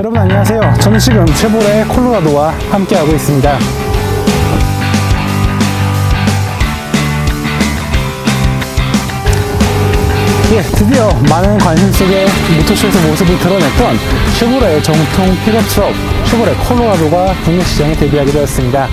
여러분 안녕하세요. 저는 지금 쉐보레 콜로라도와 함께하고 있습니다. 예, 드디어 많은 관심 속에 모터쇼에서 모습을 드러냈던 쉐보레 정통 픽업 트럭 쉐보레 콜로라도가 국내 시장에 데뷔하게 되었습니다.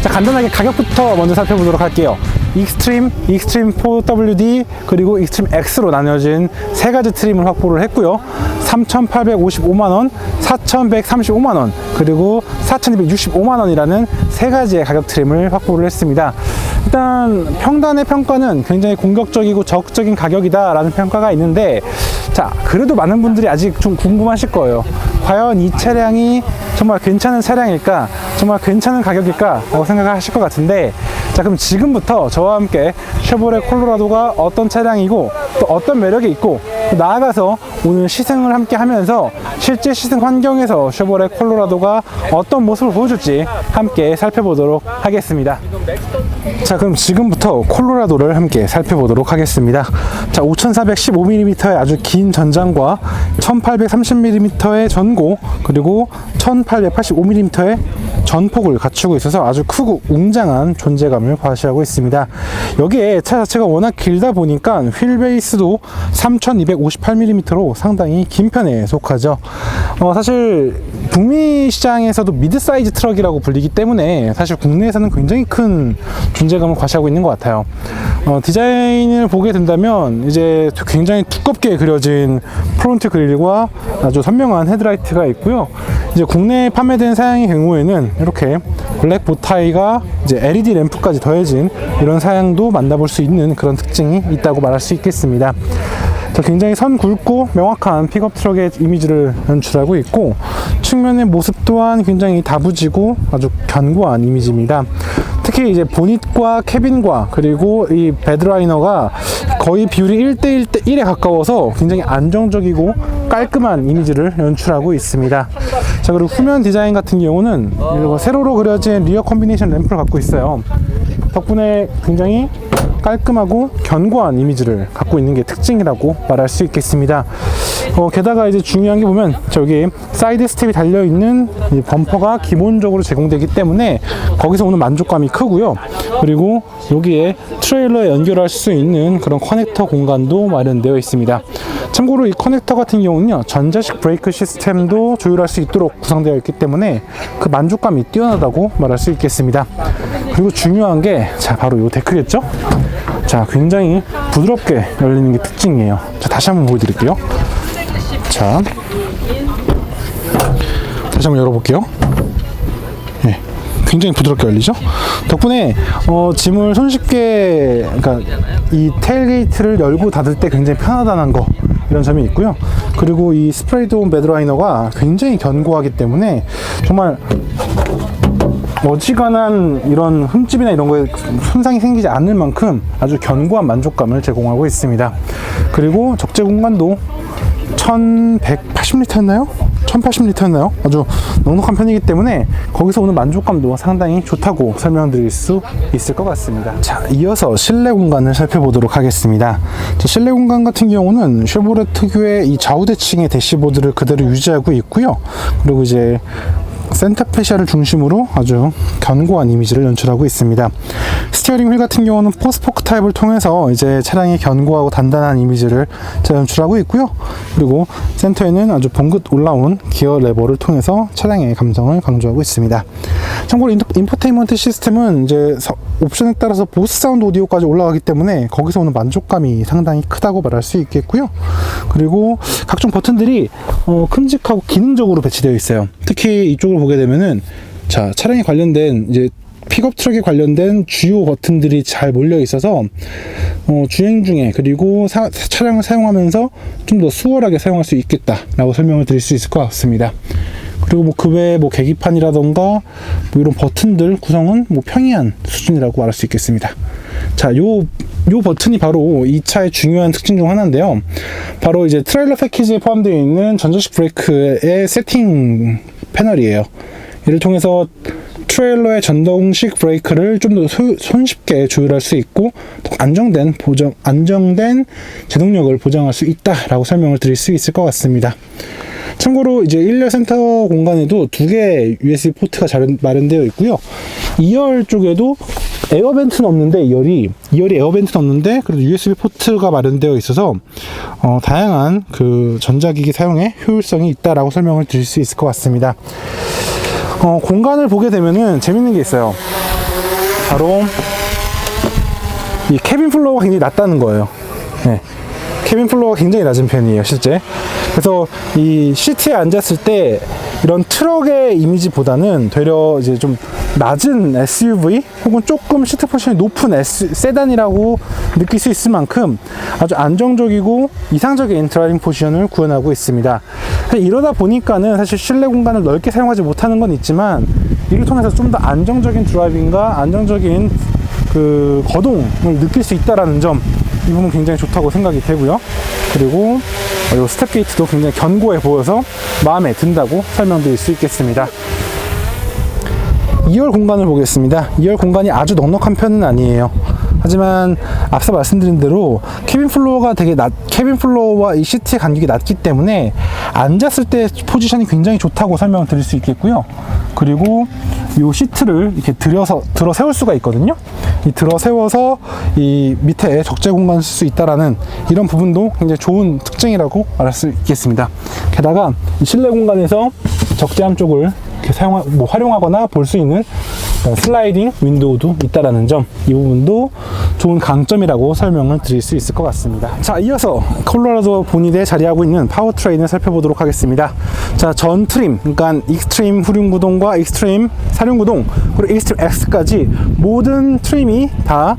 자, 간단하게 가격부터 먼저 살펴보도록 할게요. 익스트림, 익스트림 4WD, 그리고 익스트림 X로 나뉘어진 세 가지 트림을 확보를 했고요. 3,855만원, 4,135만원, 그리고 4,265만원이라는 세 가지의 가격 트림을 확보를 했습니다. 일단 평단의 평가는 굉장히 공격적이고 적극적인 가격이다 라는 평가가 있는데, 자, 그래도 많은 분들이 아직 좀 궁금하실 거예요. 과연 이 차량이 정말 괜찮은 차량일까, 정말 괜찮은 가격일까 라고 생각하실 것 같은데, 자, 그럼 지금부터 저와 함께 쉐보레 콜로라도가 어떤 차량이고 또 어떤 매력이 있고, 또 나아가서 오늘 시승을 함께 하면서 실제 시승 환경에서 쉐보레 콜로라도가 어떤 모습을 보여줄지 함께 살펴보도록 하겠습니다. 자, 그럼 지금부터 콜로라도를 함께 살펴보도록 하겠습니다. 자, 5415mm의 아주 긴 전장과 1830mm의 전고, 그리고 1885mm의 전폭을 갖추고 있어서 아주 크고 웅장한 존재감을 과시하고 있습니다. 여기에 차 자체가 워낙 길다 보니까 휠 베이스도 3258mm로 상당히 긴 편에 속하죠. 사실 북미 시장에서도 미드 사이즈 트럭이라고 불리기 때문에 사실 국내에서는 굉장히 큰 존재감을 과시하고 있는 것 같아요. 디자인을 보게 된다면 이제 굉장히 두껍게 그려진 프론트 그릴과 아주 선명한 헤드라이트가 있고요. 이제 국내에 판매된 사양의 경우에는 이렇게 블랙 보타이가 이제 LED 램프까지 더해진 이런 사양도 만나볼 수 있는 그런 특징이 있다고 말할 수 있겠습니다. 굉장히 선 굵고 명확한 픽업 트럭의 이미지를 연출하고 있고, 측면의 모습 또한 굉장히 다부지고 아주 견고한 이미지입니다. 특히 이제 보닛과 캐빈과 그리고 이 베드라이너가 거의 비율이 1대1에 가까워서 굉장히 안정적이고 깔끔한 이미지를 연출하고 있습니다. 자, 그리고 후면 디자인 같은 경우는 세로로 그려진 리어 컴비네이션 램프를 갖고 있어요. 덕분에 굉장히 깔끔하고 견고한 이미지를 갖고 있는 게 특징이라고 말할 수 있겠습니다. 게다가 이제 중요한 게 보면 저기 사이드 스텝이 달려있는 이 범퍼가 기본적으로 제공되기 때문에 거기서 오는 만족감이 크고요. 그리고 여기에 트레일러에 연결할 수 있는 그런 커넥터 공간도 마련되어 있습니다. 참고로 이 커넥터 같은 경우는요, 전자식 브레이크 시스템도 조율할 수 있도록 구성되어 있기 때문에 그 만족감이 뛰어나다고 말할 수 있겠습니다. 그리고 중요한 게, 자, 바로 이 데크겠죠? 자, 굉장히 부드럽게 열리는 게 특징이에요. 자, 다시 한번 보여드릴게요. 자, 다시 한번 열어볼게요. 예, 굉장히 부드럽게 열리죠? 덕분에 짐을 손쉽게, 그러니까 이 테일게이트를 열고 닫을 때 굉장히 편하다는 거, 이런 점이 있고요. 그리고 이 스프레이드온 베드라이너가 굉장히 견고하기 때문에 정말 어지간한 이런 흠집이나 이런 거에 손상이 생기지 않을 만큼 아주 견고한 만족감을 제공하고 있습니다. 그리고 적재 공간도 1180리터였나요? 1080리터였나요? 아주 넉넉한 편이기 때문에 거기서 오는 만족감도 상당히 좋다고 설명드릴 수 있을 것 같습니다. 자, 이어서 실내 공간을 살펴보도록 하겠습니다. 자, 실내 공간 같은 경우는 쉐보레 특유의 이 좌우 대칭의 대시보드를 그대로 유지하고 있고요. 그리고 이제 센터 페시아를 중심으로 아주 견고한 이미지를 연출하고 있습니다. 스티어링 휠 같은 경우는 포스포크 타입을 통해서 이제 차량의 견고하고 단단한 이미지를 연출하고 있고요. 그리고 센터에는 아주 봉긋 올라온 기어 레버를 통해서 차량의 감성을 강조하고 있습니다. 참고로 인포테인먼트 시스템은 이제 옵션에 따라서 보스 사운드 오디오까지 올라가기 때문에 거기서 오는 만족감이 상당히 크다고 말할 수 있겠고요. 그리고 각종 버튼들이 큼직하고 기능적으로 배치되어 있어요. 특히 이쪽을 보게 되면은, 자, 차량에 관련된 이제 픽업 트럭에 관련된 주요 버튼들이 잘 몰려 있어서 주행 중에, 그리고 차량을 사용하면서 좀 더 수월하게 사용할 수 있겠다라고 설명을 드릴 수 있을 것 같습니다. 그리고 뭐 그 외에 뭐 계기판이라던가 뭐 이런 버튼들 구성은 뭐 평이한 수준이라고 말할 수 있겠습니다. 자, 요 버튼이 바로 이 차의 중요한 특징 중 하나인데요. 바로 이제 트레일러 패키지에 포함되어 있는 전자식 브레이크의 세팅 패널이에요. 이를 통해서 트레일러의 전동식 브레이크를 좀 더 손쉽게 조율할 수 있고, 안정된 제동력을 보장할 수 있다라고 설명을 드릴 수 있을 것 같습니다. 참고로 이제 1열 센터 공간에도 두 개의 USB 포트가 잘 마련되어 있고요. 2열 쪽에도 에어벤트는 없는데 2열이 에어벤트는 없는데 그래도 USB 포트가 마련되어 있어서 다양한 그 전자기기 사용에 효율성이 있다라고 설명을 드릴 수 있을 것 같습니다. 공간을 보게 되면은 재밌는 게 있어요. 바로 이 캐빈 플로어가 굉장히 낮다는 거예요. 네. 캐빈 플로어가 굉장히 낮은 편이에요, 실제. 그래서 이 시트에 앉았을 때 이런 트럭의 이미지보다는 되려 이제 좀 낮은 SUV 혹은 조금 시트 포지션이 높은 세단이라고 느낄 수 있을 만큼 아주 안정적이고 이상적인 드라이빙 포지션을 구현하고 있습니다. 이러다 보니까는 사실 실내 공간을 넓게 사용하지 못하는 건 있지만 이를 통해서 좀 더 안정적인 드라이빙과 안정적인 그 거동을 느낄 수 있다는 점, 이 부분 굉장히 좋다고 생각이 되고요. 그리고 이 스텝 게이트도 굉장히 견고해 보여서 마음에 든다고 설명드릴 수 있겠습니다. 2열 공간을 보겠습니다. 2열 공간이 아주 넉넉한 편은 아니에요. 하지만 앞서 말씀드린 대로 캐빈 플로어와 이 시트의 간격이 낮기 때문에 앉았을 때 포지션이 굉장히 좋다고 설명을 드릴 수 있겠고요. 그리고 이 시트를 이렇게 들어 세울 수가 있거든요. 이 들어 세워서 이 밑에 적재 공간을 쓸 수 있다라는 이런 부분도 굉장히 좋은 특징이라고 말할 수 있겠습니다. 게다가 이 실내 공간에서 적재함 쪽을 이렇게 활용하거나 볼 수 있는 슬라이딩 윈도우도 있다라는 점, 이 부분도 좋은 강점이라고 설명을 드릴 수 있을 것 같습니다. 자, 이어서 콜로라도 보닛에 자리하고 있는 파워트레인을 살펴보도록 하겠습니다. 자, 전 트림, 그러니까 익스트림 후륜구동과 익스트림 사륜구동, 그리고 익스트림 X까지 모든 트림이 다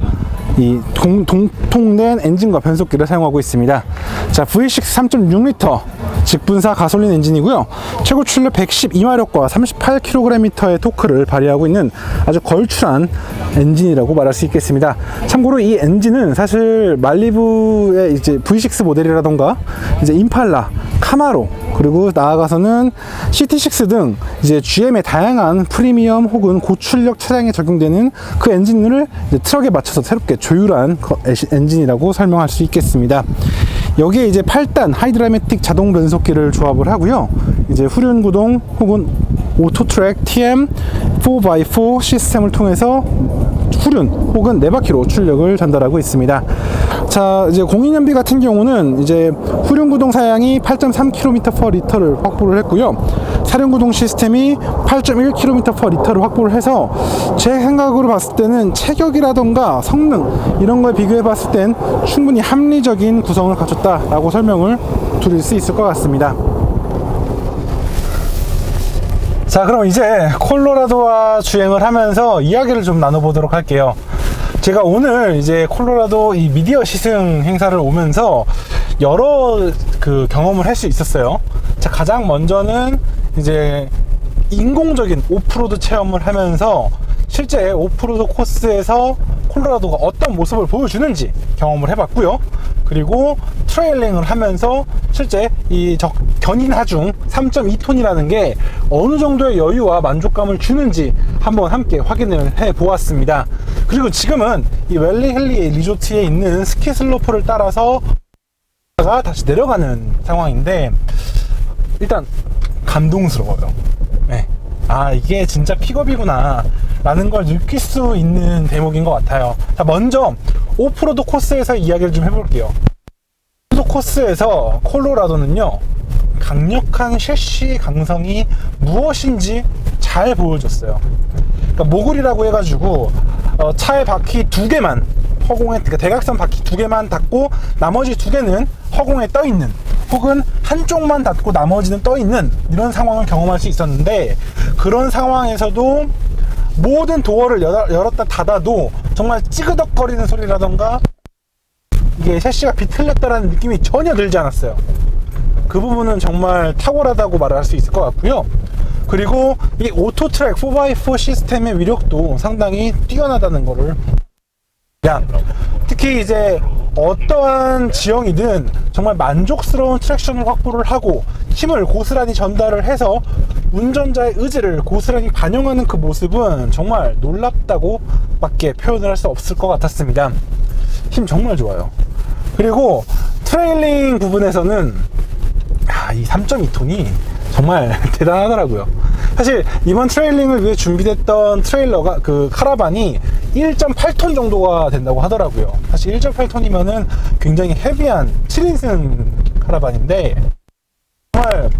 이 동통된 엔진과 변속기를 사용하고 있습니다. 자, V6 3.6L 직분사 가솔린 엔진이고요. 최고 출력 112마력과 38kgm의 토크를 발휘하고 있는 아주 걸출한 엔진이라고 말할 수 있겠습니다. 참고로 이 엔진은 사실 말리부의 이제 V6 모델이라던가 이제 임팔라, 카마로, 그리고 나아가서는 CT6 등 이제 GM의 다양한 프리미엄 혹은 고출력 차량에 적용되는 그 엔진을 이제 트럭에 맞춰서 새롭게 조율한 엔진이라고 설명할 수 있겠습니다. 여기에 이제 8단 하이드라매틱 자동 변속기를 조합을 하고요. 이제 후륜 구동 혹은 오토트랙 TM 4x4 시스템을 통해서 후륜 혹은 4바퀴로 출력을 전달하고 있습니다. 자, 이제 공인연비 같은 경우는 이제 후륜 구동 사양이 8.3km/L를 확보를 했고요. 사륜 구동 시스템이 8.1km/L를 확보를 해서 제 생각으로 봤을 때는 체격이라던가 성능 이런 걸 비교해 봤을 땐 충분히 합리적인 구성을 갖췄다라고 설명을 드릴 수 있을 것 같습니다. 자, 그럼 이제 콜로라도와 주행을 하면서 이야기를 좀 나눠보도록 할게요. 제가 오늘 이제 콜로라도 이 미디어 시승 행사를 오면서 여러 그 경험을 할 수 있었어요. 자, 가장 먼저는 이제 인공적인 오프로드 체험을 하면서 실제 오프로드 코스에서 콜로라도가 어떤 모습을 보여주는지 경험을 해봤고요. 그리고 트레일링을 하면서 실제 이 견인 하중 3.2톤이라는 게 어느 정도의 여유와 만족감을 주는지 한번 함께 확인을 해 보았습니다. 그리고 지금은 이 웰리 힐리 리조트에 있는 스키 슬로프를 따라서 다시 내려가는 상황인데 일단 감동스러워요. 네. 아, 이게 진짜 픽업이구나 라는 걸 느낄 수 있는 대목인 것 같아요. 자, 먼저 오프로드 코스에서 이야기를 좀 해볼게요. 오프로드 코스에서 콜로라도는요, 강력한 셰시 강성이 무엇인지 잘 보여줬어요. 그러니까 모글이라고 해가지고 차의 바퀴 2개만 허공에, 그러니까 대각선 바퀴 2개만 닿고 나머지 2개는 허공에 떠있는, 혹은 한쪽만 닿고 나머지는 떠있는 이런 상황을 경험할 수 있었는데, 그런 상황에서도 모든 도어를 열었다 닫아도 정말 찌그덕거리는 소리라던가 이게 셰시가 비틀렸다라는 느낌이 전혀 들지 않았어요. 그 부분은 정말 탁월하다고 말할 수 있을 것 같고요. 그리고 이 오토트랙 4x4 시스템의 위력도 상당히 뛰어나다는 거를, 특히 이제 어떠한 지형이든 정말 만족스러운 트랙션을 확보를 하고 힘을 고스란히 전달을 해서 운전자의 의지를 고스란히 반영하는 그 모습은 정말 놀랍다고 밖에 표현을 할 수 없을 것 같았습니다. 힘 정말 좋아요. 그리고 트레일링 부분에서는 이 3.2톤이 정말 대단하더라고요. 사실 이번 트레일링을 위해 준비됐던 트레일러가 그 카라반이 1.8톤 정도가 된다고 하더라고요. 사실 1.8톤이면은 굉장히 헤비한 7인승 카라반인데 정말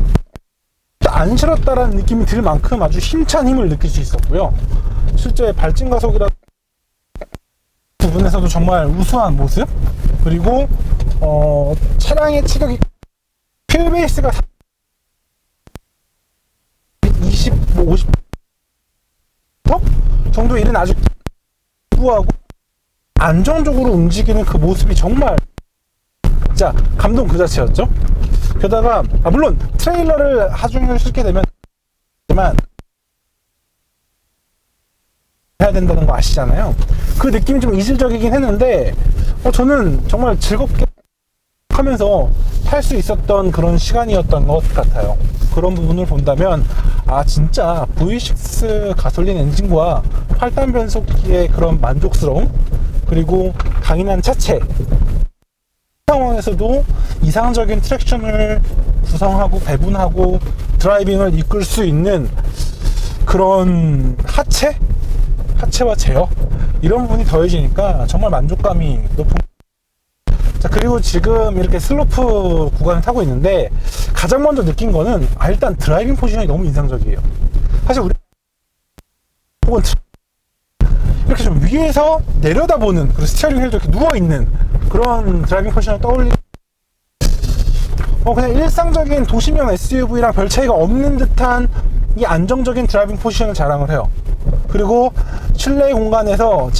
안 실었다라는 느낌이 들 만큼 아주 힘찬 힘을 느낄 수 있었고요. 실제 발진 가속이라 부분에서도 정말 우수한 모습, 그리고 차량의 체격이 휠베이스가 20, 50 정도 일은 아주 부하고 안정적으로 움직이는 그 모습이 정말 진짜 감동 그 자체였죠. 게다가 물론 트레일러를 하중을 싣게 되면 해야 된다는 거 아시잖아요. 그 느낌이 좀 이질적이긴 했는데 저는 정말 즐겁게 하면서 탈 수 있었던 그런 시간이었던 것 같아요. 그런 부분을 본다면 진짜 V6 가솔린 엔진과 8단 변속기의 그런 만족스러움, 그리고 강인한 차체 상황에서도 이상적인 트랙션을 구성하고 배분하고 드라이빙을 이끌 수 있는 그런 하체와 제어, 이런 부분이 더해지니까 정말 만족감이 높은. 자, 그리고 지금 이렇게 슬로프 구간을 타고 있는데 가장 먼저 느낀 거는 일단 드라이빙 포지션이 너무 인상적이에요. 사실 우리 혹은 이렇게 좀 위에서 내려다보는, 그리고 스티어링 휠도 이렇게 누워있는 그런 드라이빙 포지션을 떠올리는 그냥 일상적인 도시명 SUV랑 별 차이가 없는 듯한 이 안정적인 드라이빙 포지션을 자랑을 해요. 그리고 실내 공간에서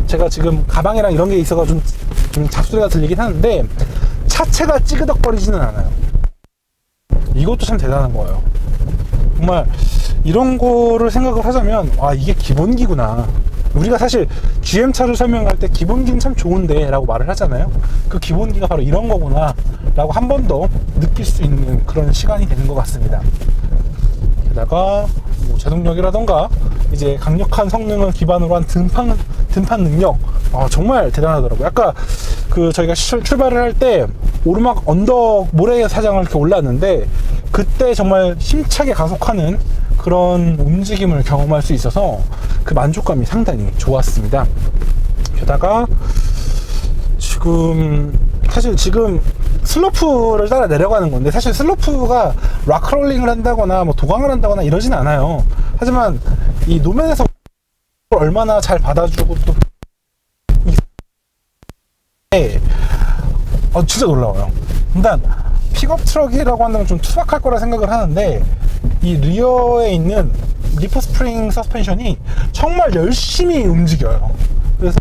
제가 지금 가방이랑 이런 게 있어서 좀 잡소리가 들리긴 하는데 차체가 찌그덕거리지는 않아요. 이것도 참 대단한 거예요. 정말 이런 거를 생각을 하자면 이게 기본기구나. 우리가 사실 GM차를 설명할 때 기본기는 참 좋은데 라고 말을 하잖아요. 그 기본기가 바로 이런 거구나 라고 한 번 더 느낄 수 있는 그런 시간이 되는 것 같습니다. 게다가 제동력이라던가 이제 강력한 성능을 기반으로 한 등판 능력, 정말 대단하더라고요. 아까 저희가 출발을 할 때 오르막 언덕 모래 사장을 이렇게 올랐는데 그때 정말 힘차게 가속하는 그런 움직임을 경험할 수 있어서 그 만족감이 상당히 좋았습니다. 게다가 사실 지금 슬로프를 따라 내려가는 건데, 사실 슬로프가 락롤링을 한다거나 도강을 한다거나 이러진 않아요. 하지만 이 노면에서 얼마나 잘 받아주고 또 진짜 놀라워요. 일단 픽업 트럭이라고 한다면 좀 투박할 거라 생각을 하는데 이 리어에 있는 리프 스프링 서스펜션이 정말 열심히 움직여요. 그래서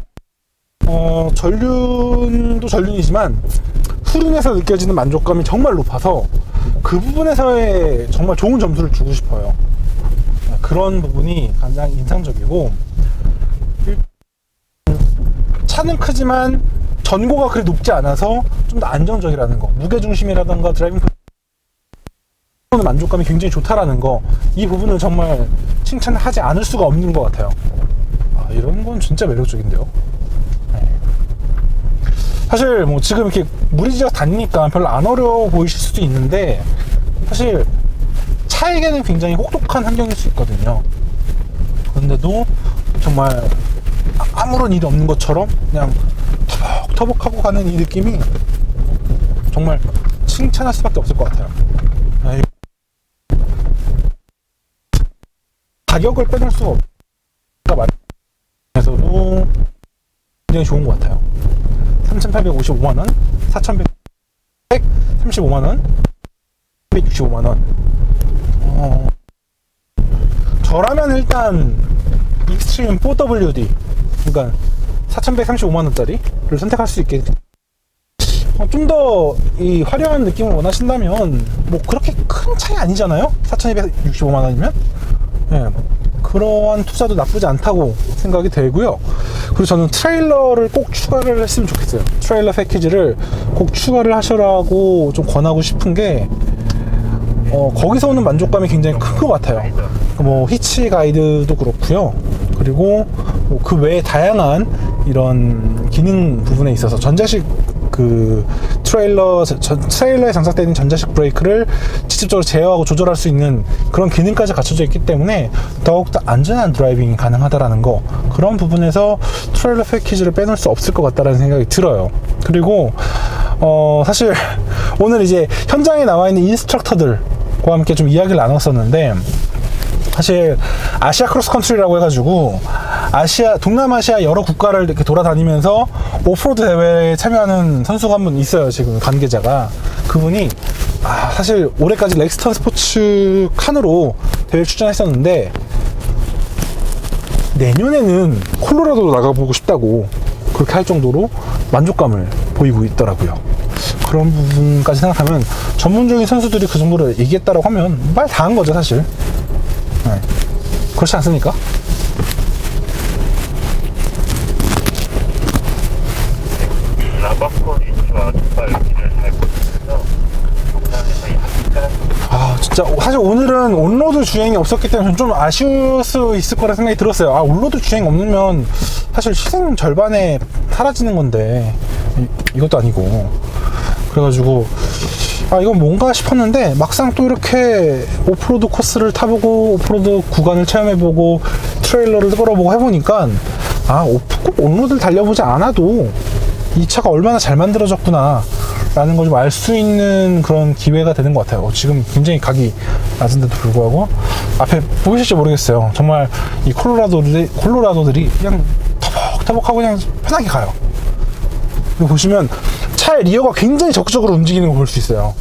전륜도 전륜이지만 후륜에서 느껴지는 만족감이 정말 높아서 그 부분에서의 정말 좋은 점수를 주고 싶어요. 그런 부분이 가장 인상적이고, 차는 크지만 전고가 그리 높지 않아서 좀 더 안정적이라는 거, 무게중심이라던가 드라이빙 만족감이 굉장히 좋다라는 거, 이 부분은 정말 칭찬하지 않을 수가 없는 것 같아요. 이런 건 진짜 매력적인데요. 사실 지금 이렇게 무리지어 다니니까 별로 안 어려워 보이실 수도 있는데 사실 차에게는 굉장히 혹독한 환경일 수 있거든요. 그런데도 정말 아무런 일이 없는 것처럼 그냥 터벅터벅하고 가는 이 느낌이 정말 칭찬할 수밖에 없을 것 같아요. 가격을 빼놓을 수가 없다 말해서도 굉장히 좋은 것 같아요. 3,855만원, 4,135만원, 165만원. 저라면 일단 익스트림 4WD, 그러니까 4,135만원짜리를 선택할 수 있게, 좀 더 이 화려한 느낌을 원하신다면 그렇게 큰 차이 아니잖아요. 4,265만원이면 그러한 투자도 나쁘지 않다고 생각이 되고요. 그리고 저는 트레일러를 꼭 추가를 했으면 좋겠어요. 트레일러 패키지를 꼭 추가를 하시라고 좀 권하고 싶은 게 거기서 오는 만족감이 굉장히 큰 것 같아요. 히치 가이드도 그렇고요. 그리고 그 외에 다양한 이런 기능 부분에 있어서 전자식 트레일러에 장착되어 있는 전자식 브레이크를 직접적으로 제어하고 조절할 수 있는 그런 기능까지 갖춰져 있기 때문에 더욱더 안전한 드라이빙이 가능하다라는 거, 그런 부분에서 트레일러 패키지를 빼놓을 수 없을 것 같다라는 생각이 들어요. 그리고 사실 오늘 이제 현장에 나와 있는 인스트럭터들과 함께 좀 이야기를 나눴었는데, 사실 아시아 크로스컨트리라고 해가지고 동남아시아 여러 국가를 이렇게 돌아다니면서 오프로드 대회에 참여하는 선수가 한 분 있어요. 지금 관계자가. 그분이 사실 올해까지 렉스턴 스포츠 칸으로 대회 출전했었는데 내년에는 콜로라도로 나가보고 싶다고 그렇게 할 정도로 만족감을 보이고 있더라고요. 그런 부분까지 생각하면 전문적인 선수들이 그 정도로 얘기했다라고 하면 말 다 한 거죠, 사실. 네. 그렇지 않습니까? 라바코 리치와 깃발 길을 잘 보시면서 동남에서 약간 진짜 사실 오늘은 온로드 주행이 없었기 때문에 좀 아쉬울 수 있을 거라 생각이 들었어요. 온로드 주행 없으면 사실 시승 절반에 사라지는 건데 이것도 아니고, 그래가지고 이건 뭔가 싶었는데 막상 또 이렇게 오프로드 코스를 타보고 오프로드 구간을 체험해보고 트레일러를 끌어보고 해보니까 꼭 온로드를 달려보지 않아도 이 차가 얼마나 잘 만들어졌구나 라는 걸 좀 알 수 있는 그런 기회가 되는 것 같아요. 지금 굉장히 각이 낮은데도 불구하고 앞에 보이실지 모르겠어요. 정말 이 콜로라도들이 그냥 터벅터벅하고 그냥 편하게 가요. 그리고 보시면 차의 리어가 굉장히 적극적으로 움직이는 걸 볼 수 있어요.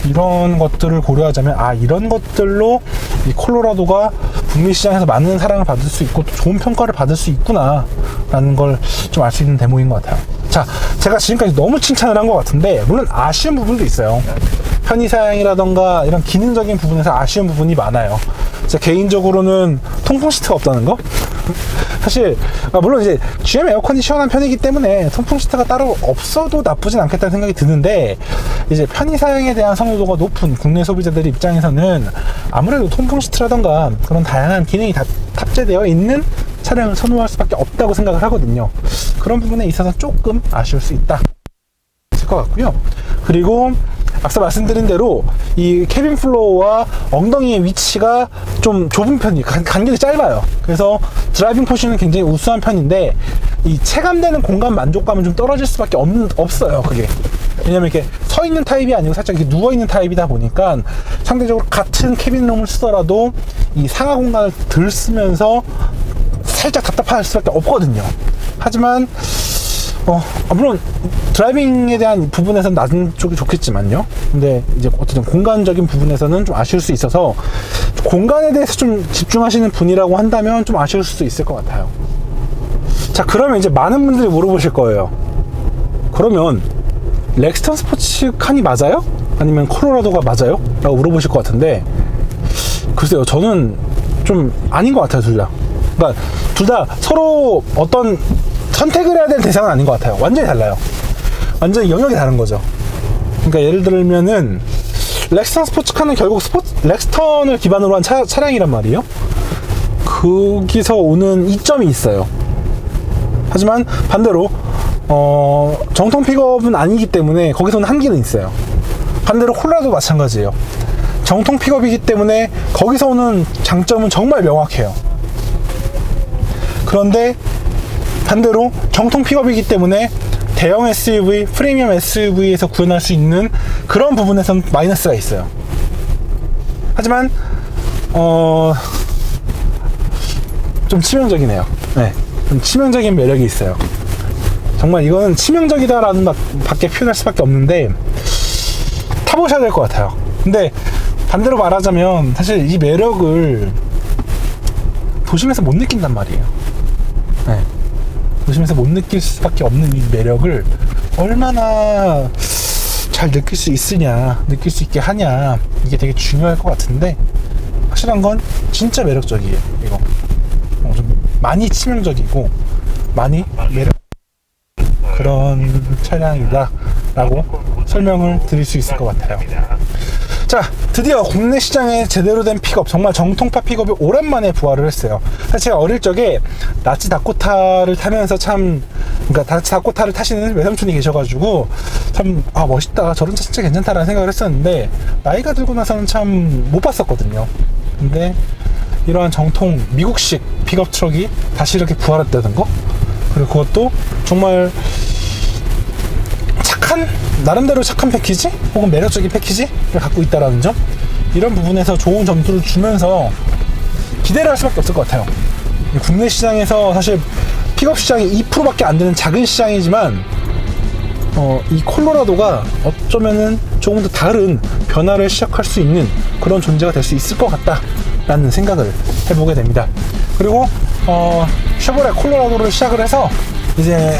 이런 것들을 고려하자면 이런 것들로 이 콜로라도가 북미 시장에서 많은 사랑을 받을 수 있고 또 좋은 평가를 받을 수 있구나 라는 걸 좀 알 수 있는 대목인 것 같아요. 자, 제가 지금까지 너무 칭찬을 한 것 같은데 물론 아쉬운 부분도 있어요. 편의사양이라던가 이런 기능적인 부분에서 아쉬운 부분이 많아요. 제 개인적으로는 통풍 시트가 없다는 거? 사실 물론 이제 GM 에어컨이 시원한 편이기 때문에 통풍 시트가 따로 없어도 나쁘진 않겠다는 생각이 드는데, 이제 편의 사양에 대한 선호도가 높은 국내 소비자들 입장에서는 아무래도 통풍 시트라던가 그런 다양한 기능이 다 탑재되어 있는 차량을 선호할 수밖에 없다고 생각을 하거든요. 그런 부분에 있어서 조금 아쉬울 수 있다 있을 것 같고요. 그리고 앞서 말씀드린 대로 이 캐빈 플로어와 엉덩이의 위치가 좀 좁은 편이 간격이 짧아요. 그래서 드라이빙 포지션은 굉장히 우수한 편인데 이 체감되는 공간 만족감은 좀 떨어질 수밖에 없어요. 그게 왜냐면 이렇게 서 있는 타입이 아니고 살짝 이렇게 누워 있는 타입이다 보니까 상대적으로 같은 캐빈룸을 쓰더라도 이 상하 공간을 덜 쓰면서 살짝 답답할 수밖에 없거든요. 하지만 물론 드라이빙에 대한 부분에서는 낮은 쪽이 좋겠지만요. 근데 이제 어쨌든 공간적인 부분에서는 좀 아쉬울 수 있어서 공간에 대해서 좀 집중하시는 분이라고 한다면 좀 아쉬울 수도 있을 것 같아요. 자, 그러면 이제 많은 분들이 물어보실 거예요. 그러면 렉스턴 스포츠 칸이 맞아요? 아니면 콜로라도가 맞아요? 라고 물어보실 것 같은데, 글쎄요, 저는 좀 아닌 것 같아요, 둘 다. 그러니까 둘 다 서로 어떤 선택을 해야 될 대상은 아닌 것 같아요. 완전히 달라요. 완전히 영역이 다른 거죠. 그러니까 예를 들면은 렉스턴 스포츠카는 결국 렉스턴을 기반으로 한 차량이란 말이에요. 거기서 오는 이점이 있어요. 하지만 반대로 정통 픽업은 아니기 때문에 거기서 오는 한계는 있어요. 반대로 콜라도 마찬가지예요. 정통 픽업이기 때문에 거기서 오는 장점은 정말 명확해요. 그런데 반대로 정통 픽업이기 때문에 대형 SUV, 프리미엄 SUV에서 구현할 수 있는 그런 부분에선 마이너스가 있어요. 하지만 좀 치명적이네요. 네, 좀 치명적인 매력이 있어요. 정말 이거는 치명적이다라는 밖에 표현할 수밖에 없는데 타보셔야 될 것 같아요. 근데 반대로 말하자면 사실 이 매력을 도심에서 못 느낀단 말이에요. 네. 도심에서 못 느낄 수밖에 없는 이 매력을 얼마나 잘 느낄 수 있으냐, 느낄 수 있게 하냐, 이게 되게 중요할 것 같은데 확실한 건 진짜 매력적이에요. 이거 좀 많이 치명적이고 많이 매력 그런 차량이다 라고 설명을 드릴 수 있을 것 같아요. 자, 드디어 국내 시장에 제대로 된 픽업, 정말 정통파 픽업이 오랜만에 부활을 했어요. 사실 제가 어릴 적에 라치 다코타를 타면서 참 그러니까 다코타를 타시는 외삼촌이 계셔가지고 참 멋있다, 저런 차 진짜 괜찮다라는 생각을 했었는데 나이가 들고 나서는 참 못 봤었거든요. 근데 이러한 정통 미국식 픽업 트럭이 다시 이렇게 부활했다는 거, 그리고 그것도 정말 나름대로 착한 패키지 혹은 매력적인 패키지를 갖고 있다라는 점, 이런 부분에서 좋은 점수를 주면서 기대를 할 수밖에 없을 것 같아요. 국내 시장에서 사실 픽업 시장이 2%밖에 안 되는 작은 시장이지만 이 콜로라도가 어쩌면은 조금 더 다른 변화를 시작할 수 있는 그런 존재가 될 수 있을 것 같다라는 생각을 해보게 됩니다. 그리고 쉐보레 콜로라도를 시작을 해서 이제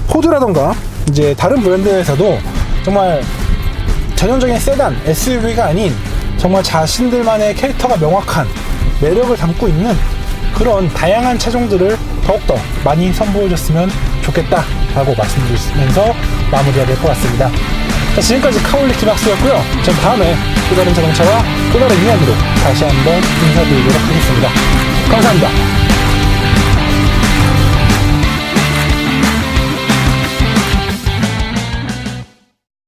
포드라던가 이제 다른 브랜드에서도 정말 전형적인 세단, SUV가 아닌 정말 자신들만의 캐릭터가 명확한 매력을 담고 있는 그런 다양한 차종들을 더욱더 많이 선보여줬으면 좋겠다라고 말씀드리면서 마무리해야 될 것 같습니다. 자, 지금까지 카올리 김학수였고요. 전 다음에 또 다른 자동차와 또 다른 이야기로 다시 한번 인사드리도록 하겠습니다. 감사합니다.